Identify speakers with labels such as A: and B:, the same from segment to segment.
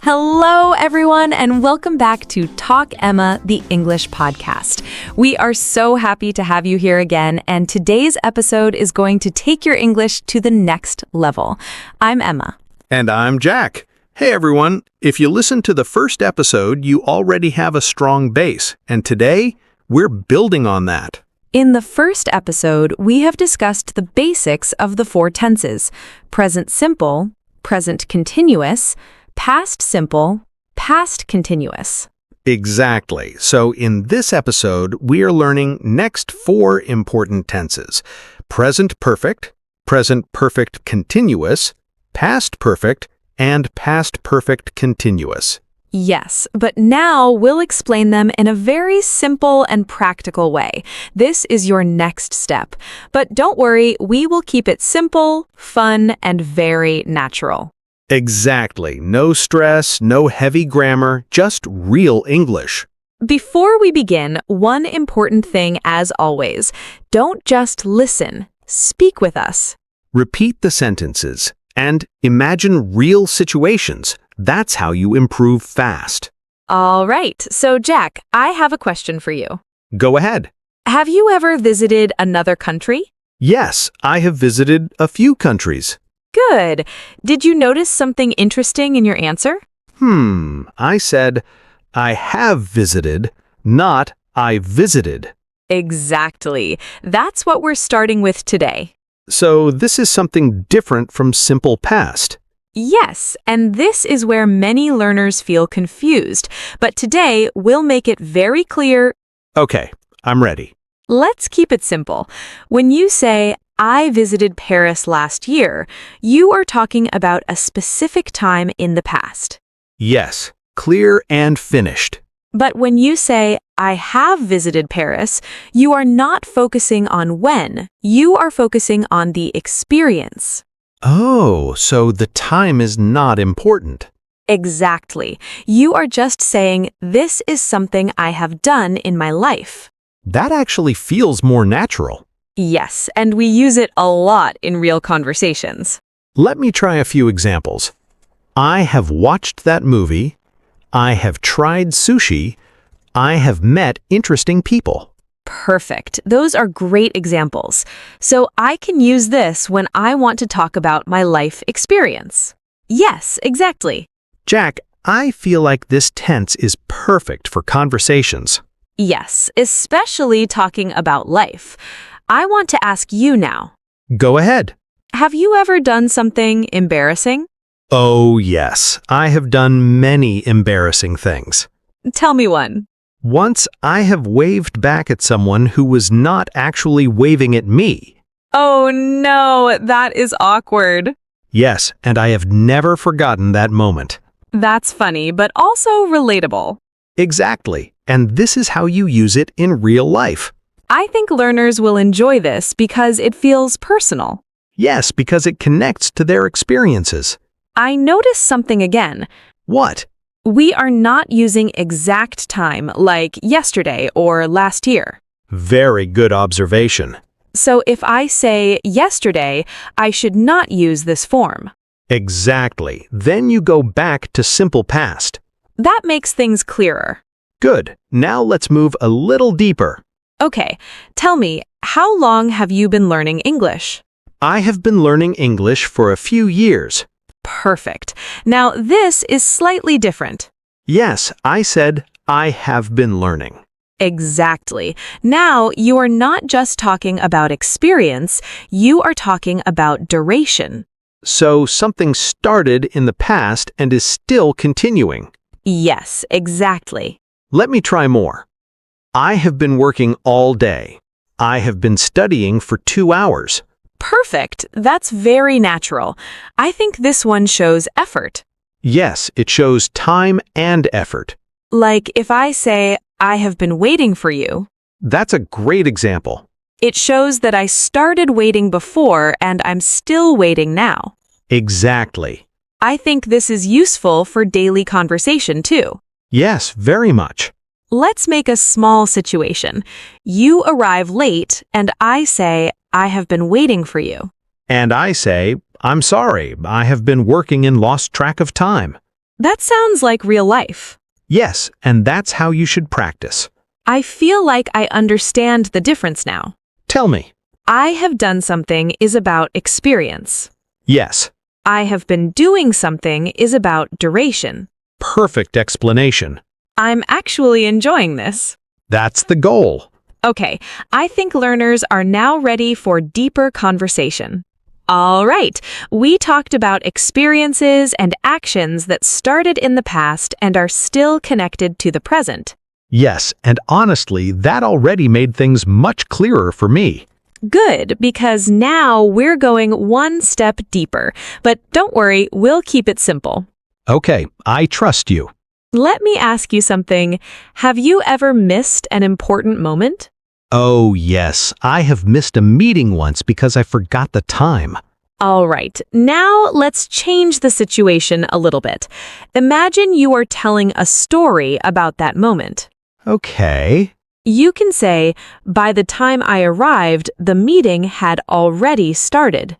A: Hello, everyone, and welcome back to Talk Emma, the English podcast. We are so happy to have you here again, and today's episode is going to take your English to the next level. I'm Emma.
B: And I'm Jack. Hey, everyone. If you listened to the first episode, you already have a strong base, and today, we're building on that.
A: In the first episode, we have discussed the basics of the four tenses: present simple, present continuous, past simple, past continuous.
B: Exactly. So in this episode, we are learning next four important tenses: present perfect continuous, past perfect, and past perfect continuous.
A: Yes, but now we'll explain them in a very simple and practical way. This is your next step. But don't worry, we will keep it simple, fun, and very natural.
B: Exactly. No stress, no heavy grammar, just real English.
A: Before we begin, one important thing as always: don't just listen, speak with us.
B: Repeat the sentences and imagine real situations. That's how you improve fast.
A: All right, so Jack, I have a question for you.
B: Go ahead.
A: Have you ever visited another country?
B: Yes, I have visited a few countries.
A: Good. Did you notice something interesting in your answer?
B: I said, I have visited, not I visited.
A: Exactly. That's what we're starting with today.
B: So this is something different from simple past.
A: Yes, and this is where many learners feel confused. But today, we'll make it very clear.
B: Okay, I'm ready.
A: Let's keep it simple. When you say, I visited Paris last year, you are talking about a specific time in the past.
B: Yes, clear and finished.
A: But when you say, I have visited Paris, you are not focusing on when, you are focusing on the experience.
B: Oh, so the time is not important.
A: Exactly. You are just saying, this is something I have done in my life.
B: That actually feels more natural.
A: Yes, and we use it a lot in real conversations.
B: Let me try a few examples. I have watched that movie. I have tried sushi. I have met interesting people.
A: Perfect. Those are great examples. So I can use this when I want to talk about my life experience. Yes, exactly.
B: Jack, I feel like this tense is perfect for conversations.
A: Yes, especially talking about life. I want to ask you now.
B: Go ahead.
A: Have you ever done something embarrassing?
B: Oh, yes. I have done many embarrassing things.
A: Tell me one.
B: Once I have waved back at someone who was not actually waving at me.
A: Oh no, that is awkward.
B: Yes, and I have never forgotten that moment.
A: That's funny, but also relatable.
B: Exactly. And this is how you use it in real life.
A: I think learners will enjoy this because it feels personal.
B: Yes, because it connects to their experiences.
A: I noticed something again.
B: What?
A: We are not using exact time like yesterday or last year.
B: Very good observation.
A: So if I say yesterday, I should not use this form.
B: Exactly. Then you go back to simple past.
A: That makes things clearer.
B: Good. Now let's move a little deeper.
A: Okay, tell me, how long have you been learning English?
B: I have been learning English for a few years.
A: Perfect. Now this is slightly different.
B: Yes, I said I have been learning.
A: Exactly. Now you are not just talking about experience, you are talking about duration.
B: So something started in the past and is still continuing.
A: Yes, exactly.
B: Let me try more. I have been working all day. I have been studying for 2 hours.
A: Perfect. That's very natural. I think this one shows effort.
B: Yes, it shows time and effort.
A: Like if I say, I have been waiting for you.
B: That's a great example.
A: It shows that I started waiting before and I'm still waiting now.
B: Exactly.
A: I think this is useful for daily conversation too.
B: Yes, very much.
A: Let's make a small situation. You arrive late and I say, I have been waiting for you.
B: And I say, I'm sorry, I have been working and lost track of time.
A: That sounds like real life.
B: Yes, and that's how you should practice.
A: I feel like I understand the difference now.
B: Tell me.
A: I have done something is about experience.
B: Yes.
A: I have been doing something is about duration.
B: Perfect explanation.
A: I'm actually enjoying this.
B: That's the goal.
A: Okay, I think learners are now ready for deeper conversation. All right, we talked about experiences and actions that started in the past and are still connected to the present.
B: Yes, and honestly, that already made things much clearer for me.
A: Good, because now we're going one step deeper. But don't worry, we'll keep it simple.
B: Okay, I trust you.
A: Let me ask you something. Have you ever missed an important moment?
B: Oh, yes, I have missed a meeting once because I forgot the time.
A: All right, now let's change the situation a little bit. Imagine you are telling a story about that moment.
B: Okay.
A: You can say, by the time I arrived, the meeting had already started.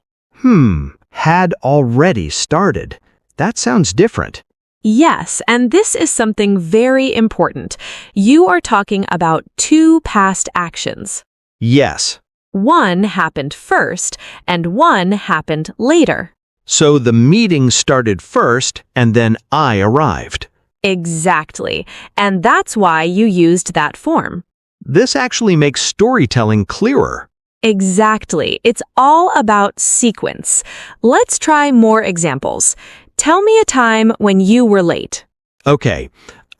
B: Had already started. That sounds different.
A: Yes, and this is something very important. You are talking about two past actions.
B: Yes.
A: One happened first, and one happened later.
B: So the meeting started first, and then I arrived.
A: Exactly, and that's why you used that form.
B: This actually makes storytelling clearer.
A: Exactly, it's all about sequence. Let's try more examples. Tell me a time when you were late.
B: Okay,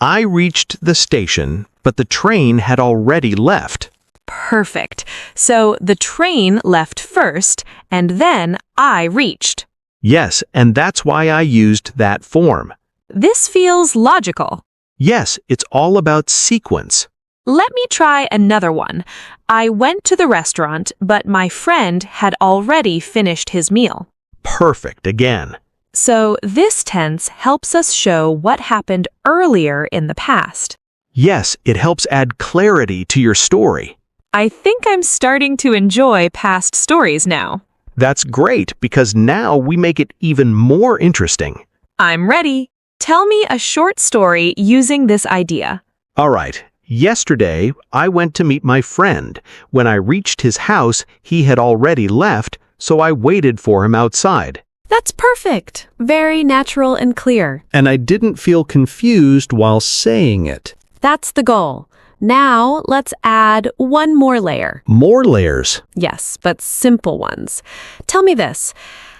B: I reached the station, but the train had already left.
A: Perfect. So the train left first, and then I reached.
B: Yes, and that's why I used that form.
A: This feels logical.
B: Yes, it's all about sequence.
A: Let me try another one. I went to the restaurant, but my friend had already finished his meal.
B: Perfect again.
A: So this tense helps us show what happened earlier in the past.
B: Yes, it helps add clarity to your story.
A: I think I'm starting to enjoy past stories now.
B: That's great because now we make it even more interesting.
A: I'm ready. Tell me a short story using this idea.
B: All right. Yesterday, I went to meet my friend. When I reached his house, he had already left, so I waited for him outside.
A: That's perfect. Very natural and clear.
B: And I didn't feel confused while saying it.
A: That's the goal. Now, let's add one more layer.
B: More layers.
A: Yes, but simple ones. Tell me this.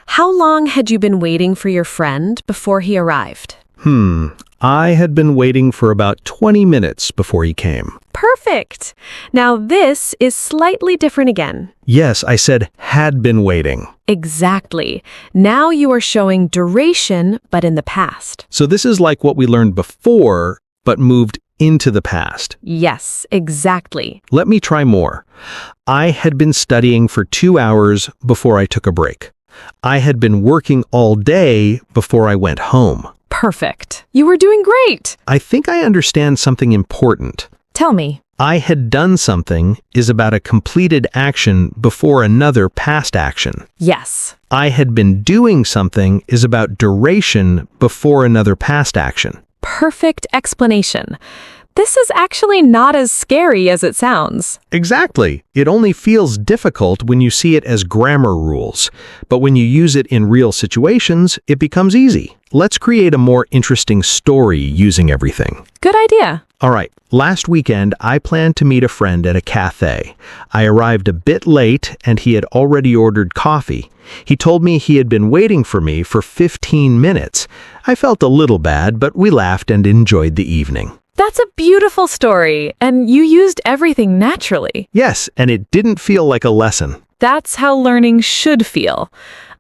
A: How long had you been waiting for your friend before he arrived?
B: I had been waiting for about 20 minutes before he came.
A: Perfect. Now, this is slightly different again.
B: Yes, I said had been waiting.
A: Exactly. Now you are showing duration, but in the past.
B: So this is like what we learned before, but moved into the past.
A: Yes, exactly.
B: Let me try more. I had been studying for 2 hours before I took a break. I had been working all day before I went home.
A: Perfect. You were doing great.
B: I think I understand something important.
A: Tell me.
B: I had done something is about a completed action before another past action.
A: Yes.
B: I had been doing something is about duration before another past action.
A: Perfect explanation. This is actually not as scary as it sounds.
B: Exactly. It only feels difficult when you see it as grammar rules. But when you use it in real situations, it becomes easy. Let's create a more interesting story using everything.
A: Good idea.
B: All right. Last weekend, I planned to meet a friend at a cafe. I arrived a bit late and he had already ordered coffee. He told me he had been waiting for me for 15 minutes. I felt a little bad, but we laughed and enjoyed the evening.
A: That's a beautiful story, and you used everything naturally.
B: Yes, and it didn't feel like a lesson.
A: That's how learning should feel.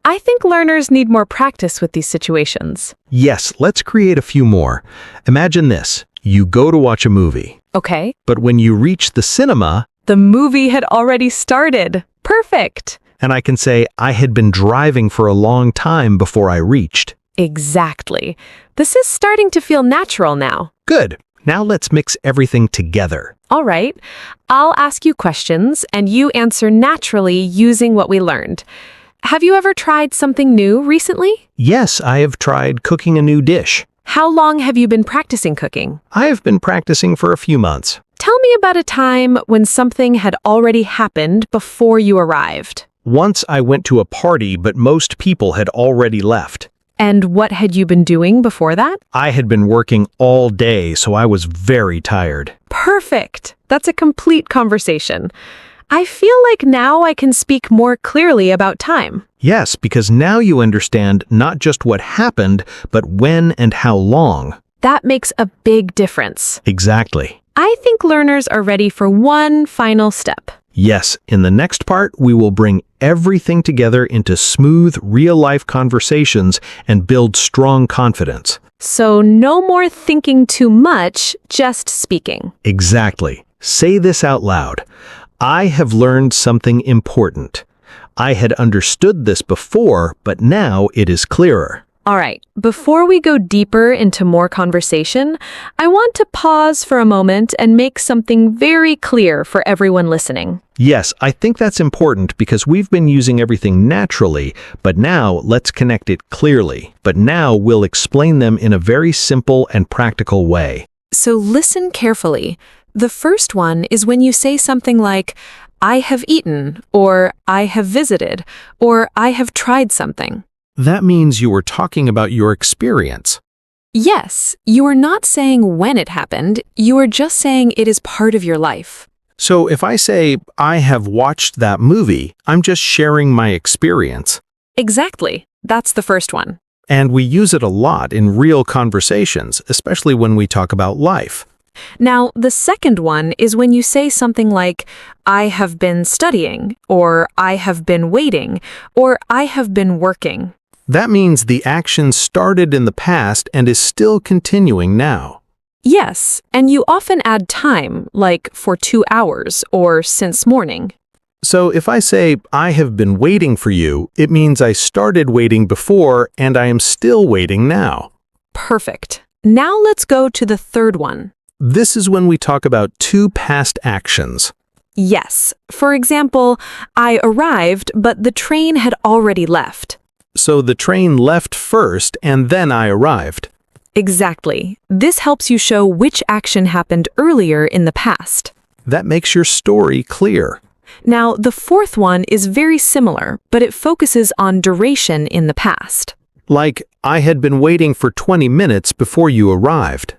A: I think learners need more practice with these situations.
B: Yes, let's create a few more. Imagine this. You go to watch a movie.
A: Okay.
B: But when you reach the cinema,
A: The movie had already started. Perfect.
B: and I can say I had been driving for a long time before I reached.
A: Exactly. This is starting to feel natural now.
B: Good. Now let's mix everything together.
A: All right. I'll ask you questions, and you answer naturally using what we learned. Have you ever tried something new recently?
B: Yes, I have tried cooking a new dish.
A: How long have you been practicing cooking?
B: I have been practicing for a few months.
A: Tell me about a time when something had already happened before you arrived.
B: Once I went to a party, but most people had already left.
A: And what had you been doing before that?
B: I had been working all day, so I was very tired.
A: Perfect. That's a complete conversation. I feel like now I can speak more clearly about time.
B: Yes, because now you understand not just what happened, but when and how long.
A: That makes a big difference.
B: Exactly.
A: I think learners are ready for one final step.
B: Yes, in the next part, we will bring everything together into smooth, real-life conversations and build strong confidence.
A: So no more thinking too much, just speaking.
B: Exactly. Say this out loud. I have learned something important. I had understood this before, but now it is clearer.
A: All right, before we go deeper into more conversation, I want to pause for a moment and make something very clear for everyone listening.
B: Yes, I think that's important because we've been using everything naturally, but now let's connect it clearly. But now we'll explain them in a very simple and practical way.
A: So listen carefully. The first one is when you say something like, I have eaten, or I have visited, or I have tried something.
B: That means you were talking about your experience.
A: Yes, you are not saying when it happened, you are just saying it is part of your life.
B: So if I say, I have watched that movie, I'm just sharing my experience.
A: Exactly. That's the first one.
B: And we use it a lot in real conversations, especially when we talk about life.
A: Now, the second one is when you say something like, I have been studying, or I have been waiting, or I have been working.
B: That means the action started in the past and is still continuing now.
A: Yes, and you often add time, like for 2 hours or since morning.
B: So if I say, I have been waiting for you, it means I started waiting before and I am still waiting now.
A: Perfect. Now let's go to the third one.
B: This is when we talk about two past actions.
A: Yes. For example, I arrived, but the train had already left.
B: So the train left first and then I arrived.
A: Exactly. This helps you show which action happened earlier in the past.
B: That makes your story clear.
A: Now, the fourth one is very similar, but it focuses on duration in the past.
B: Like, I had been waiting for 20 minutes before you arrived.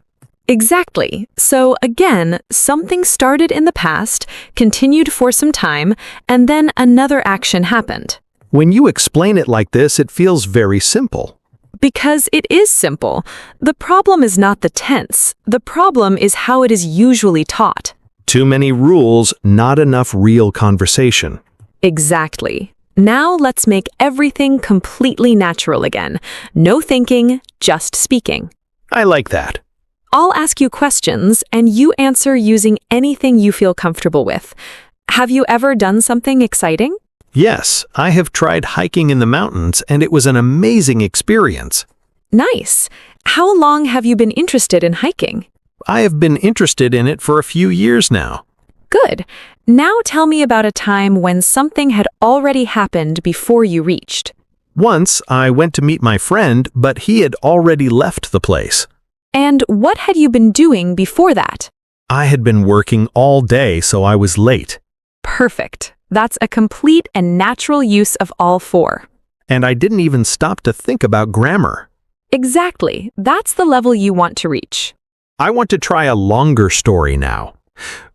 A: Exactly. So again, something started in the past, continued for some time, and then another action happened.
B: When you explain it like this, it feels very simple.
A: Because it is simple. The problem is not the tense. The problem is how it is usually taught.
B: Too many rules, not enough real conversation.
A: Exactly. Now let's make everything completely natural again. No thinking, just speaking.
B: I like that.
A: I'll ask you questions, and you answer using anything you feel comfortable with. Have you ever done something exciting?
B: Yes, I have tried hiking in the mountains, and it was an amazing experience.
A: Nice. How long have you been interested in hiking?
B: I have been interested in it for a few years now.
A: Good. Now tell me about a time when something had already happened before you reached.
B: Once, I went to meet my friend, but he had already left the place.
A: And what had you been doing before that?
B: I had been working all day, so I was late.
A: Perfect. That's a complete and natural use of all four.
B: And I didn't even stop to think about grammar.
A: Exactly. That's the level you want to reach.
B: I want to try a longer story now.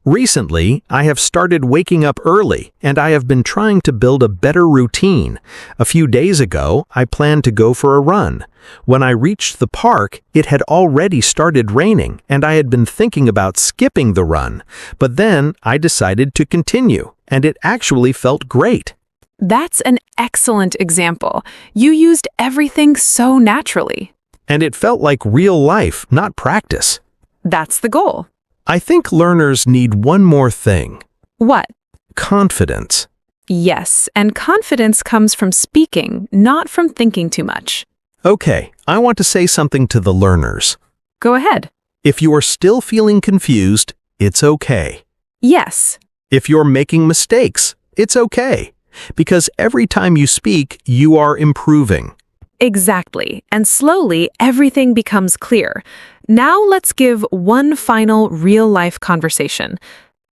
B: Recently, I have started waking up early, and I have been trying to build a better routine. A few days ago, I planned to go for a run. When I reached the park, it had already started raining, and I had been thinking about skipping the run. But then I decided to continue, and it actually felt great.
A: That's an excellent example. You used everything so naturally.
B: And it felt like real life, not practice.
A: That's the goal.
B: I think learners need one more thing.
A: What?
B: Confidence.
A: Yes, and confidence comes from speaking, not from thinking too much.
B: Okay, I want to say something to the learners.
A: Go ahead.
B: If you are still feeling confused, it's okay.
A: Yes.
B: If you're making mistakes, it's okay. Because every time you speak, you are improving.
A: Exactly. And slowly, everything becomes clear. Now let's give one final real-life conversation.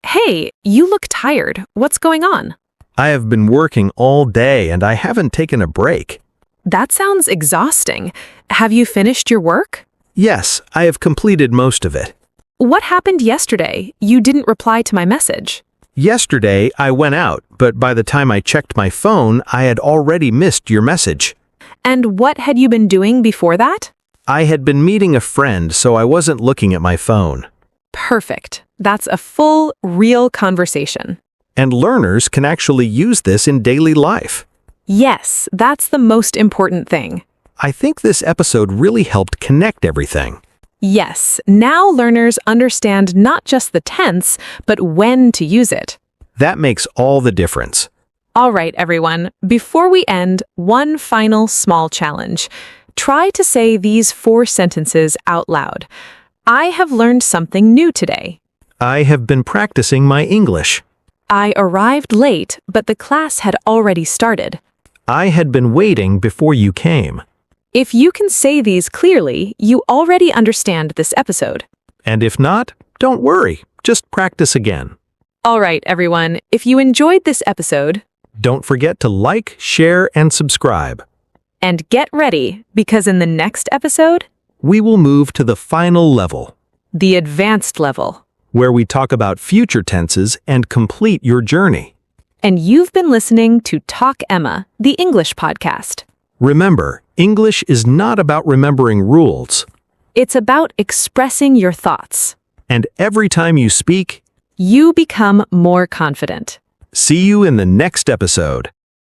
A: Hey, you look tired. What's going on?
B: I have been working all day and I haven't taken a break.
A: That sounds exhausting. Have you finished your work?
B: Yes, I have completed most of it.
A: What happened yesterday? You didn't reply to my message.
B: Yesterday, I went out, but by the time I checked my phone, I had already missed your message.
A: And what had you been doing before that?
B: I had been meeting a friend, so I wasn't looking at my phone.
A: Perfect. That's a full, real conversation.
B: And learners can actually use this in daily life.
A: Yes, that's the most important thing.
B: I think this episode really helped connect everything.
A: Yes, now learners understand not just the tense, but when to use it.
B: That makes all the difference.
A: All right, everyone, before we end, one final small challenge. Try to say these 4 sentences out loud. I have learned something new today.
B: I have been practicing my English.
A: I arrived late, but the class had already started.
B: I had been waiting before you came.
A: If you can say these clearly, you already understand this episode.
B: And if not, don't worry. Just practice again.
A: All right, everyone, if you enjoyed this episode,
B: Don't forget to like, share, and subscribe.
A: and get ready, because in the next episode,
B: We will move to the final level,
A: the advanced level.
B: where we talk about future tenses and complete your journey.
A: And you've been listening to Talk Emma, the English podcast.
B: Remember, English is not about remembering rules.
A: It's about expressing your thoughts.
B: And every time you speak,
A: You become more confident.
B: see you in the next episode.